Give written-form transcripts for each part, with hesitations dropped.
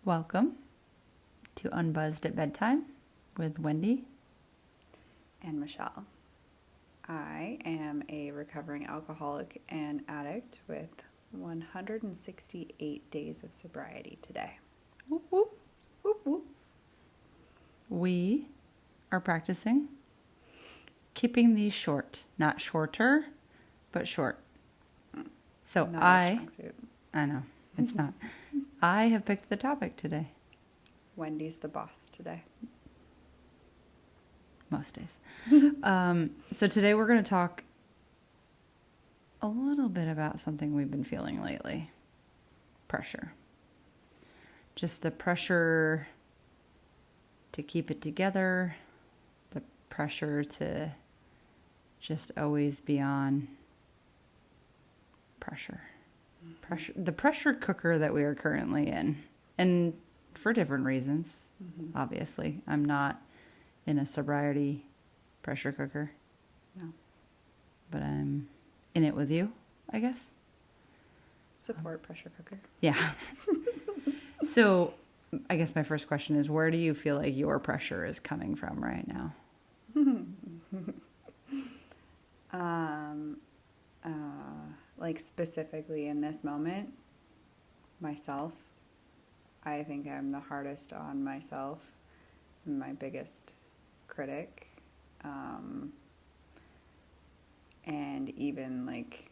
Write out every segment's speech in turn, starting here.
Welcome to Unbuzzed at Bedtime with Wendy. And Michelle. I am a recovering alcoholic and addict with 168 days of sobriety today. Whoop, whoop. Whoop, whoop. We are practicing keeping these short, not shorter, but short. So Not a strong suit. I know, it's not. I have picked the topic today. Wendy's the boss today. Most days. So today we're going to talk a little bit about something we've been feeling lately. Pressure. Just the pressure to keep it together, the pressure to just always be on pressure. The pressure cooker that we are currently in, and for different reasons. Obviously, I'm not in a sobriety pressure cooker. No. But I'm in it with you, I guess. Support pressure cooker. Yeah. So I guess my first question is, where do you feel like your pressure is coming from right now? Like specifically in this moment, myself. I think I'm the hardest on myself, my biggest critic. And even like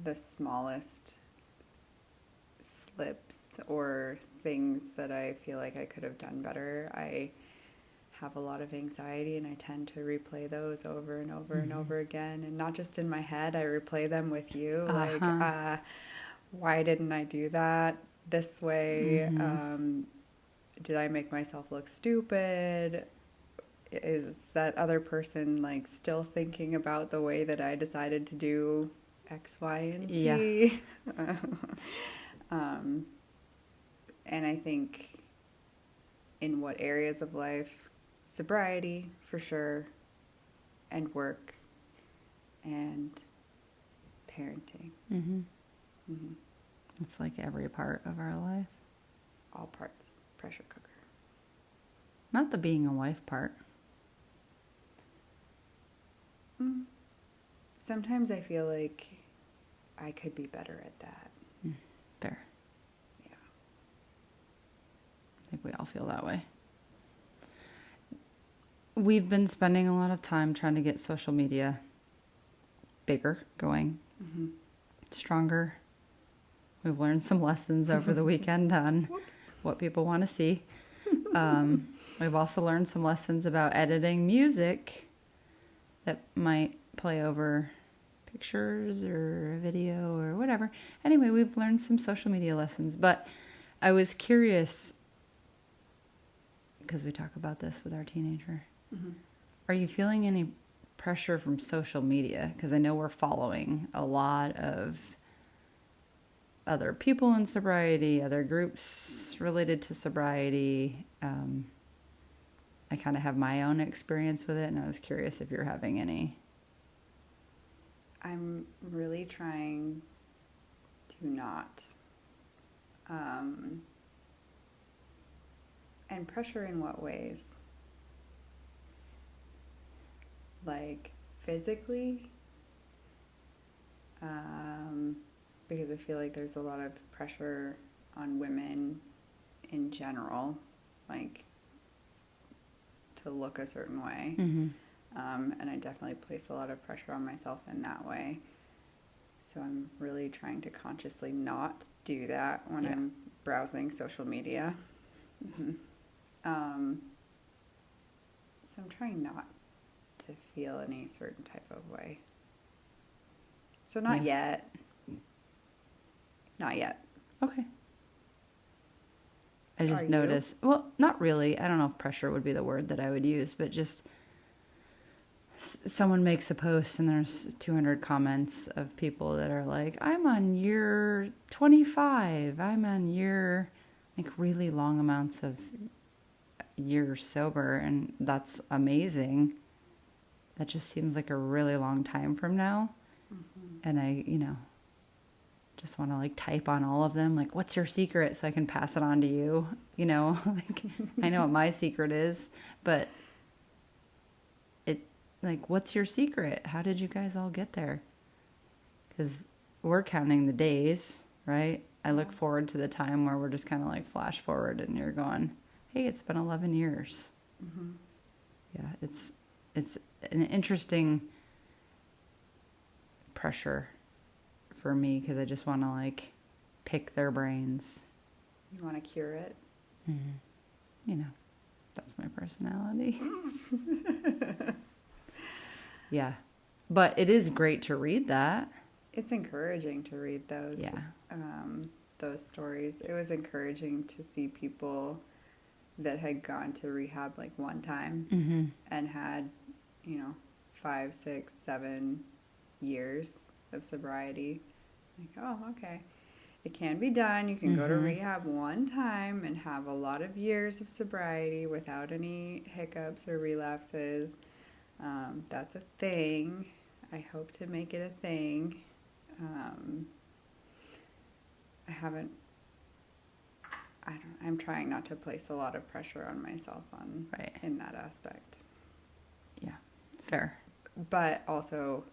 the smallest slips or things that I feel like I could have done better, I have a lot of anxiety and I tend to replay those over and over and over again. And not just in my head, I replay them with you. Like, why didn't I do that this way? Did I make myself look stupid? Is that other person like still thinking about the way that I decided to do X, Y, and Z? Yeah. And I think in what areas of life, sobriety for sure, and work, and parenting. It's like every part of our life. All parts, pressure cooker. Not the being a wife part. Sometimes I feel like I could be better at that. Fair. Yeah. I think we all feel that way. We've been spending a lot of time trying to get social media bigger, going stronger. We've learned some lessons over the weekend on what people want to see. We've also learned some lessons about editing music that might play over pictures or video or whatever. Anyway, we've learned some social media lessons, but I was curious, because we talk about this with our teenager. Are you feeling any pressure from social media? Because I know we're following a lot of other people in sobriety, other groups related to sobriety. I kind of have my own experience with it, and I was curious if you're having any. I'm really trying to not. And pressure in what ways? Like physically? Because I feel like there's a lot of pressure on women in general, like to look a certain way. And I definitely place a lot of pressure on myself in that way. So I'm really trying to consciously not do that when I'm browsing social media. So I'm trying not to feel any certain type of way. So not yet. Not yet. Okay. I just Are you? noticed, well, not really. I don't know if pressure would be the word that I would use, but just someone makes a post and there's 200 comments of people that are like, I'm on year 25. I'm on year, like really long amounts of years sober. And that's amazing. That just seems like a really long time from now. And I, just want to like type on all of them. Like, what's your secret? So I can pass it on to you. You know, like I know what my secret is, but like, what's your secret? How did you guys all get there? Because we're counting the days, right? I look forward to the time where we're just kind of like flash forward and you're going, hey, it's been 11 years. Mm-hmm. Yeah, it's an interesting pressure for me because I just want to like pick their brains. You want to cure it? Mm-hmm. You know, that's my personality. Yeah, but it is great to read that. It's encouraging to read those. Yeah. Those stories. It was encouraging to see people that had gone to rehab like one time mm-hmm. and had, 5, 6, 7 years of sobriety. Like, oh, okay. It can be done. You can mm-hmm. go to rehab one time and have a lot of years of sobriety without any hiccups or relapses. That's a thing. I hope to make it a thing. I'm trying not to place a lot of pressure on myself in that aspect. Yeah, fair. But also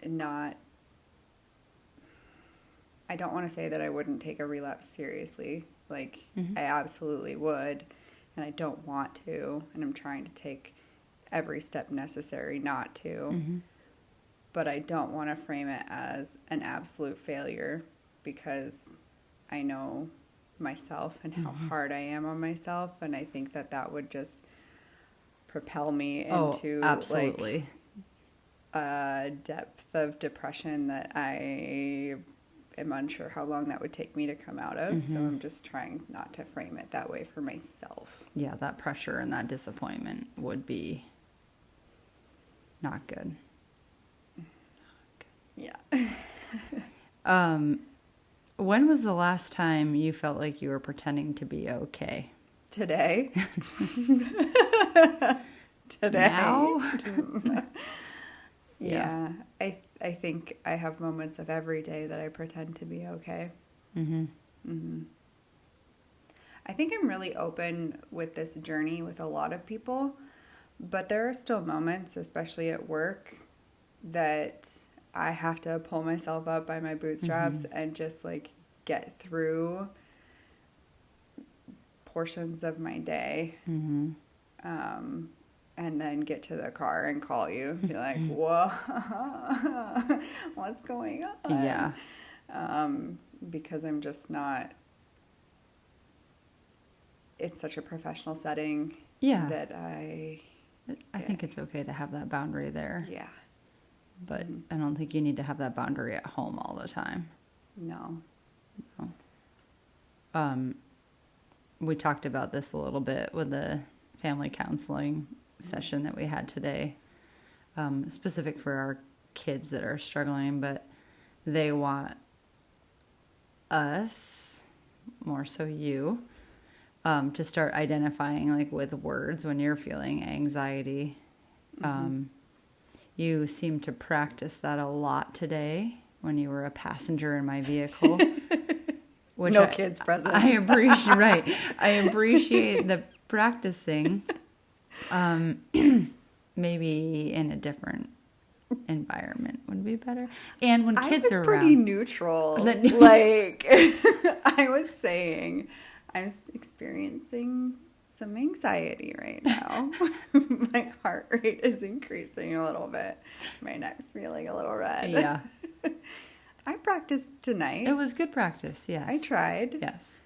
I don't want to say that I wouldn't take a relapse seriously. Like, mm-hmm. I absolutely would, and I don't want to, and I'm trying to take every step necessary not to. Mm-hmm. But I don't want to frame it as an absolute failure because I know myself and how mm-hmm. hard I am on myself, and I think that would just propel me into absolutely. Like a depth of depression that I am unsure how long that would take me to come out of. Mm-hmm. So I'm just trying not to frame it that way for myself. Yeah, that pressure and that disappointment would be not good. Yeah. When was the last time you felt like you were pretending to be okay? Today. Today. Now? Yeah. I think I have moments of every day that I pretend to be okay. Mm-hmm. Mm-hmm. I think I'm really open with this journey with a lot of people, but there are still moments, especially at work, that I have to pull myself up by my bootstraps mm-hmm. and just like get through portions of my day. Mm-hmm. And then get to the car and call you. Be like, whoa, what's going on? Yeah. Because I'm just not, it's such a professional setting. Yeah. That I think it's okay to have that boundary there. Yeah. But I don't think you need to have that boundary at home all the time. No. We talked about this a little bit with the family counseling session that we had today, specific for our kids that are struggling, but they want us, more so you, to start identifying like with words when you're feeling anxiety. Mm-hmm. You seem to practice that a lot today when you were a passenger in my vehicle. Which no kids present. I appreciate, right. I appreciate the practicing. Maybe in a different environment would be better. And when kids are around. I was pretty neutral. Like, I was saying, I'm experiencing some anxiety right now. My heart rate is increasing a little bit. My neck's feeling a little red. Yeah. I practiced tonight. It was good practice, yes. I tried. Yes.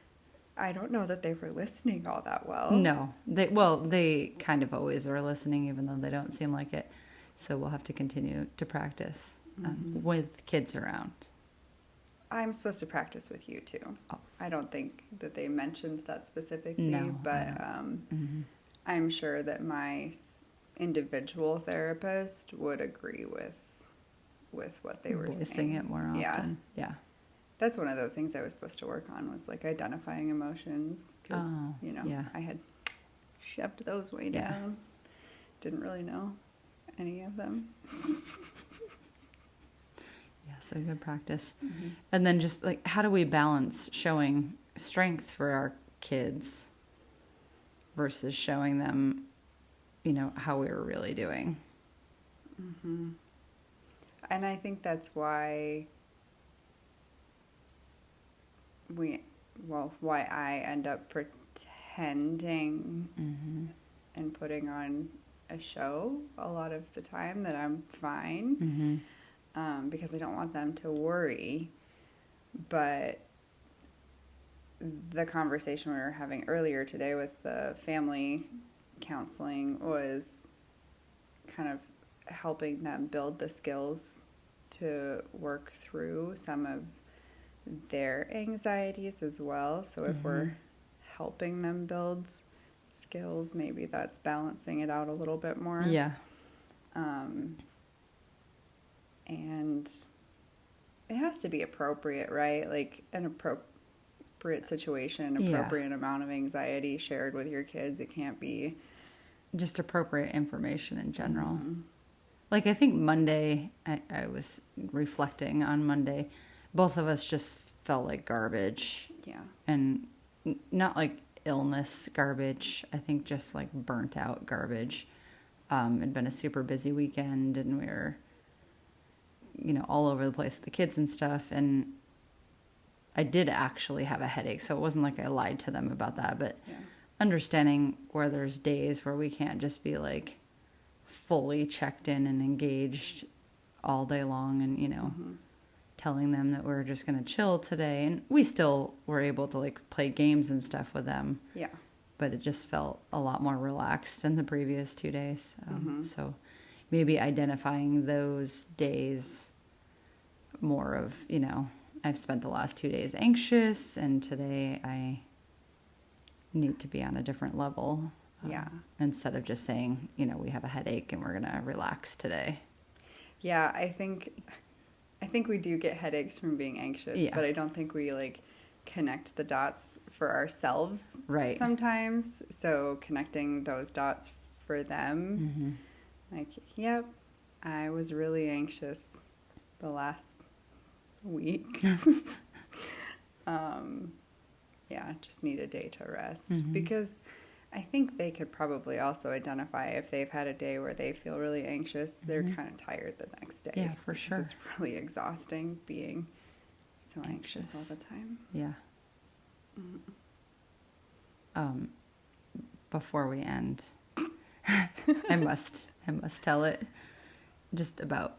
I don't know that they were listening all that well. No. They kind of always are listening, even though they don't seem like it. So we'll have to continue to practice with kids around. I'm supposed to practice with you, too. Oh. I don't think that they mentioned that specifically, no, but I'm sure that my individual therapist would agree with what they were saying. It more often. Yeah. That's one of the things I was supposed to work on was like identifying emotions because, I had shoved those way down. Didn't really know any of them. Yeah, So good practice. And then just like, how do we balance showing strength for our kids versus showing them, you know, how we were really doing? And I think that's why why I end up pretending and putting on a show a lot of the time that I'm fine, because I don't want them to worry. But the conversation we were having earlier today with the family counseling was kind of helping them build the skills to work through some of their anxieties as well. So if we're helping them build skills, maybe that's balancing it out a little bit more. Yeah. And it has to be appropriate, right? Like an appropriate situation, appropriate amount of anxiety shared with your kids. It can't be just appropriate information in general. Like, I think Monday, I was reflecting on Monday, both of us just felt like garbage. Yeah. And not like illness garbage, I think just like burnt out garbage. It'd been a super busy weekend, and we were, you know, all over the place with the kids and stuff. And I did actually have a headache, so it wasn't like I lied to them about that. But understanding where there's days where we can't just be like fully checked in and engaged all day long, and, you know, telling them that we're just going to chill today. And we still were able to like play games and stuff with them. Yeah. But it just felt a lot more relaxed than the previous 2 days. So maybe identifying those days more of, you know, I've spent the last 2 days anxious, and today I need to be on a different level. Instead of just saying, you know, we have a headache and we're going to relax today. Yeah, I think we do get headaches from being anxious, but I don't think we like connect the dots for ourselves sometimes. So connecting those dots for them, like, yep, I was really anxious the last week. Just need a day to rest, because I think they could probably also identify if they've had a day where they feel really anxious, they're kind of tired the next day. Yeah, for sure. It's really exhausting being so anxious all the time. Yeah. Before we end, I must tell it just about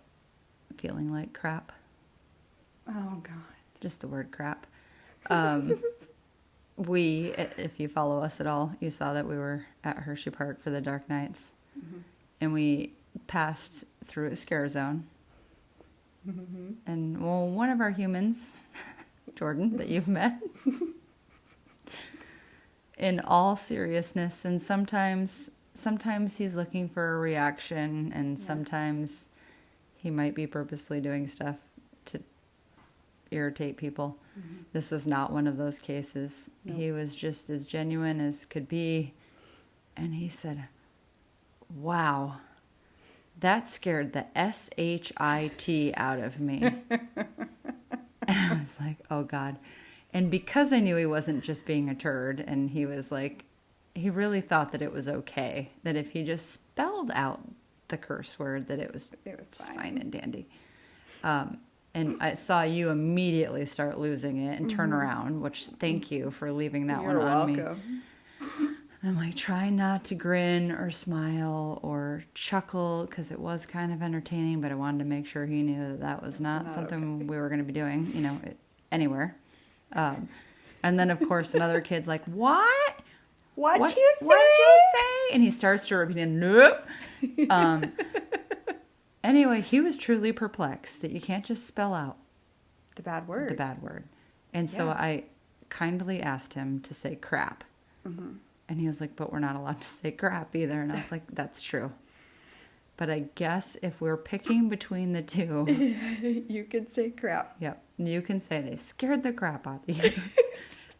feeling like crap. Oh, God. Just the word crap. We, if you follow us at all, you saw that we were at Hershey Park for the Dark Nights. And we passed through a scare zone. And, well, one of our humans, Jordan, that you've met, in all seriousness, and sometimes he's looking for a reaction, and sometimes he might be purposely doing stuff to irritate people. This was not one of those cases. Nope. He was just as genuine as could be, and he said, "Wow, that scared the shit out of me." And I was like, oh God. And because I knew he wasn't just being a turd, and he was like, he really thought that it was okay, that if he just spelled out the curse word, that it was fine and dandy. And I saw you immediately start losing it and turn around, which thank you for leaving that one on me. I'm like, try not to grin or smile or chuckle, because it was kind of entertaining, but I wanted to make sure he knew that that was not something we were going to be doing, you know, anywhere. And then, of course, another kid's like, what? What'd you say? And he starts to repeat, nope. Anyway, he was truly perplexed that you can't just spell out the bad word. And so I kindly asked him to say crap. And he was like, but we're not allowed to say crap either. And I was like, that's true. But I guess if we're picking between the two, you could say crap. Yep. You can say they scared the crap out of you.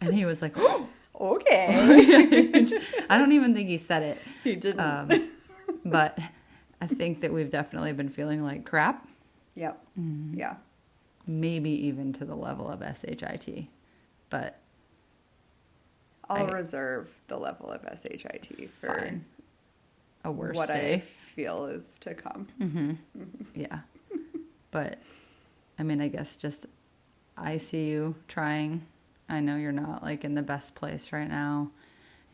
And he was like, oh, okay. I don't even think he said it. He didn't. But I think that we've definitely been feeling like crap. Yep. Yeah. maybe even to the level of SHIT. But I'll reserve the level of SHIT for fine. A worse what day. I feel is to come. Yeah. But, I mean, I guess just I see you trying. I know you're not, like, in the best place right now.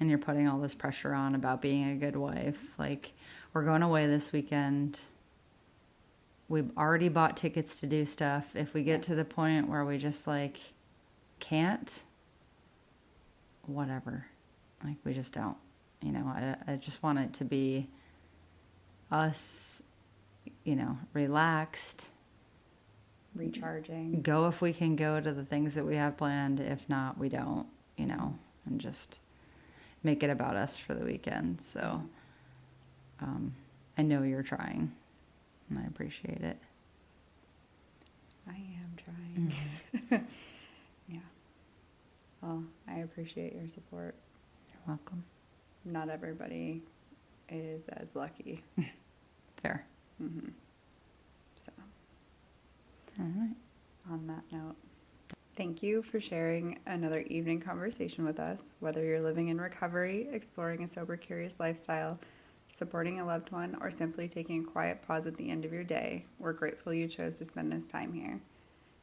And you're putting all this pressure on about being a good wife. Like, we're going away this weekend. We've already bought tickets to do stuff. If we get to the point where we just, like, can't, whatever. Like, we just don't. You know, I just want it to be us, you know, relaxed. Recharging. Go if we can go to the things that we have planned. If not, we don't, you know, and just make it about us for the weekend. So I know you're trying, and I appreciate it. I am trying. Yeah. Well, I appreciate your support. You're welcome. Not everybody is as lucky. Fair. So, All right. on that note, thank you for sharing another evening conversation with us. Whether you're living in recovery, exploring a sober, curious lifestyle, supporting a loved one, or simply taking a quiet pause at the end of your day, we're grateful you chose to spend this time here.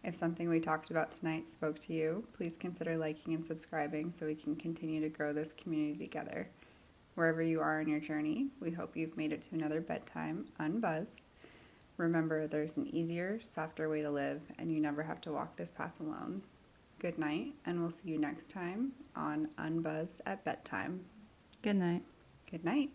If something we talked about tonight spoke to you, please consider liking and subscribing so we can continue to grow this community together. Wherever you are on your journey, we hope you've made it to another bedtime unbuzzed. Remember, there's an easier, softer way to live, and you never have to walk this path alone. Good night, and we'll see you next time on Unbuzzed at Bedtime. Good night. Good night.